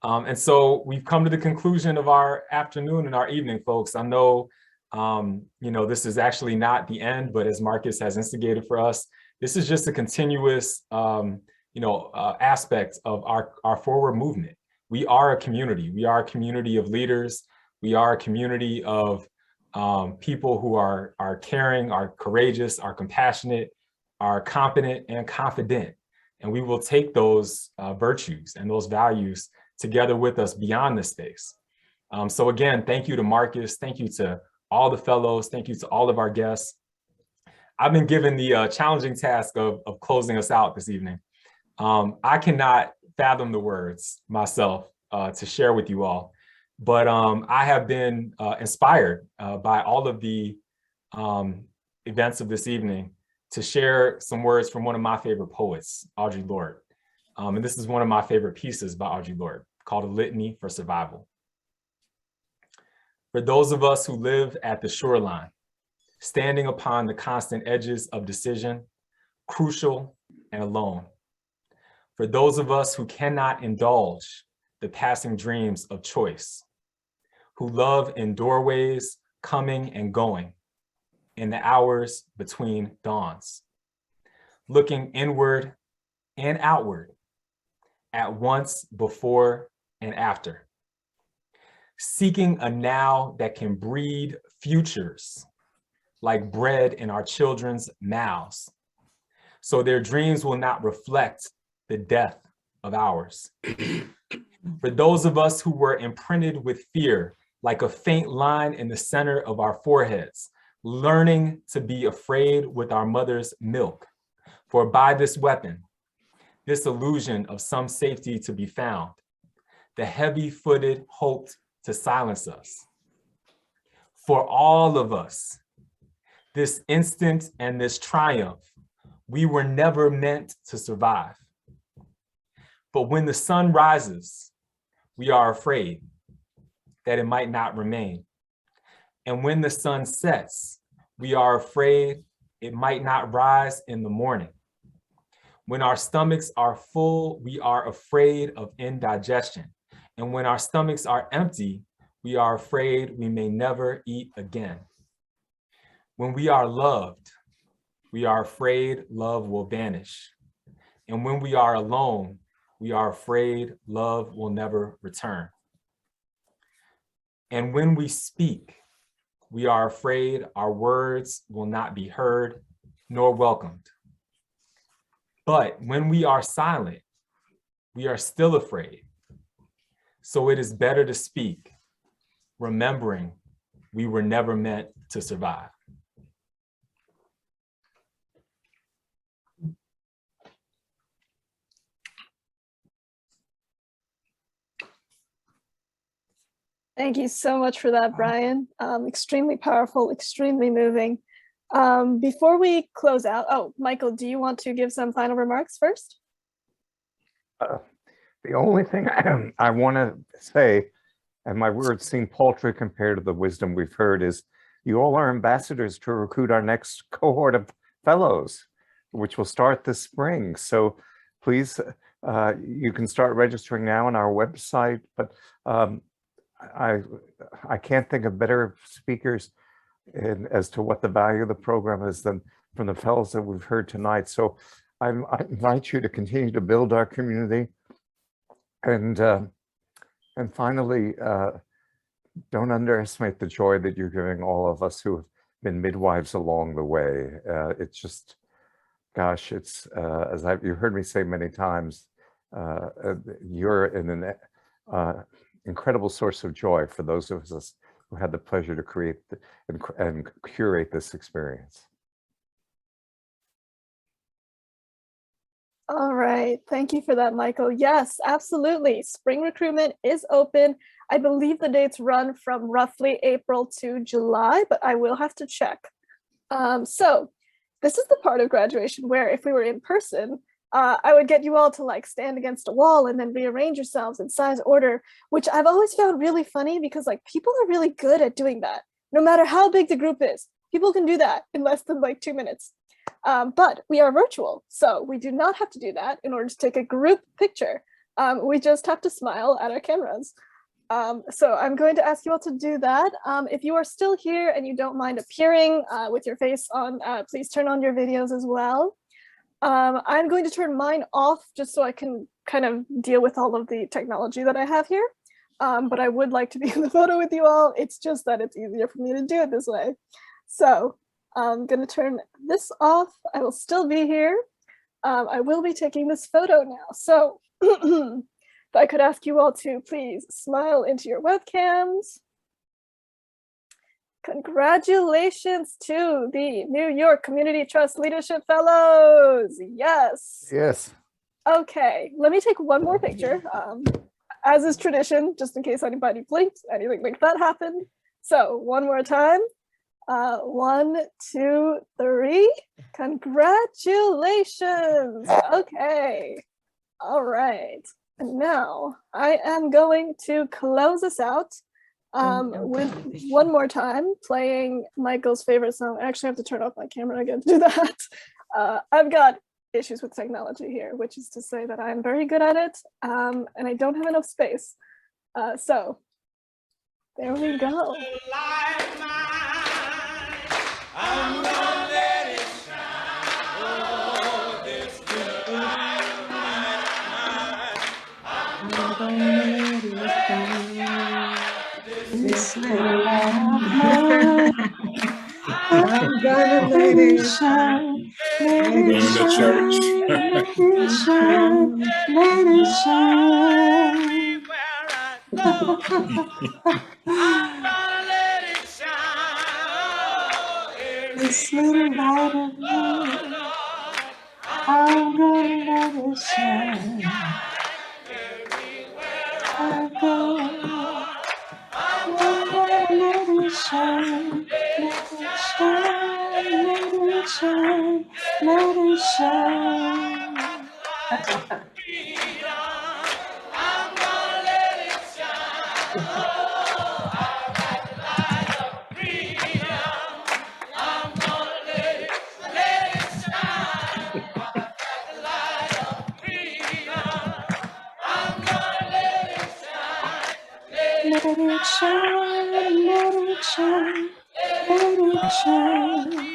And so we've come to the conclusion of our afternoon and our evening, folks. I know, this is actually not the end, but as Marcus has instigated for us, this is just a continuous, aspect of our forward movement. We are a community. We are a community of leaders. We are a community of people who are caring, are courageous, are compassionate, are competent and confident. And we will take those virtues and those values together with us beyond this space. So again, thank you to Marcus. Thank you to all the fellows. Thank you to all of our guests. I've been given the challenging task of closing us out this evening. I cannot fathom the words myself to share with you all, but I have been inspired by all of the events of this evening to share some words from one of my favorite poets, Audre Lorde. And this is one of my favorite pieces by Audre Lorde, called A Litany for Survival. For those of us who live at the shoreline, standing upon the constant edges of decision, crucial and alone. For those of us who cannot indulge the passing dreams of choice, who love in doorways coming and going, in the hours between dawns, looking inward and outward, at once, before, and after, seeking a now that can breed futures like bread in our children's mouths, so their dreams will not reflect the death of ours. For those of us who were imprinted with fear, like a faint line in the center of our foreheads, learning to be afraid with our mother's milk, for by this weapon, this illusion of some safety to be found, the heavy-footed hoped to silence us. For all of us, this instant and this triumph, we were never meant to survive. But when the sun rises, we are afraid that it might not remain. And when the sun sets, we are afraid it might not rise in the morning. When our stomachs are full, we are afraid of indigestion. And when our stomachs are empty, we are afraid we may never eat again. When we are loved, we are afraid love will vanish. And when we are alone, we are afraid love will never return. And when we speak, we are afraid our words will not be heard nor welcomed. But when we are silent, we are still afraid. So it is better to speak, remembering we were never meant to survive. Thank you so much for that, Brian. Extremely powerful, extremely moving. Before we close out, oh, Michael, do you want to give some final remarks first? The only thing I want to say, and my words seem paltry compared to the wisdom we've heard, is you all are ambassadors to recruit our next cohort of fellows, which will start this spring. So please, you can start registering now on our website, but I can't think of better speakers as to what the value of the program is than from the fellows that we've heard tonight. So I invite you to continue to build our community. And finally, don't underestimate the joy that you're giving all of us who have been midwives along the way. It's just, gosh, it's, as you heard me say many times, you're in an incredible source of joy for those of us who had the pleasure to create and curate this experience. All right, thank you for that, Michael. Yes, absolutely. Spring recruitment is open. I believe the dates run from roughly April to July, but I will have to check. So this is the part of graduation where if we were in person, I would get you all to like stand against a wall and then rearrange yourselves in size order, which I've always found really funny because like people are really good at doing that. No matter how big the group is, people can do that in less than like 2 minutes. But we are virtual, so we do not have to do that in order to take a group picture. We just have to smile at our cameras. So I'm going to ask you all to do that. If you are still here and you don't mind appearing with your face on, please turn on your videos as well. I'm going to turn mine off just so I can kind of deal with all of the technology that I have here. But I would like to be in the photo with you all. It's just that it's easier for me to do it this way. So I'm gonna turn this off. I will still be here. I will be taking this photo now. So if I could ask you all to please smile into your webcams. Congratulations to the New York Community Trust Leadership Fellows. Yes. Yes. Okay, let me take one more picture. As is tradition, just in case anybody blinked, anything like that happened. So one more time. 1, 2, 3. Congratulations. Okay. All right. And now I am going to close us out with one more time playing Michael's favorite song. I actually have to turn off my camera again to do that. I've got issues with technology here, which is to say that I'm very good at it and I don't have enough space. So there we go. I'm gonna let it shine. Oh, this little light of mine. I'm gonna let it shine. This little light of mine. I'm gonna let it shine. Let it shine. Let it shine. Let it shine. I'm gonna let it shine. This little light of mine. I'm gonna let it shine. I go. I'm gonna let it shine. Let it shine. Let it shine. Let it shine. I'm gonna let it shine. Oh, I've got the light of freedom. I'm gonna let it shine. I've got the light of freedom. I'm gonna let it shine. Let it shine. Let it shine. Let it shine.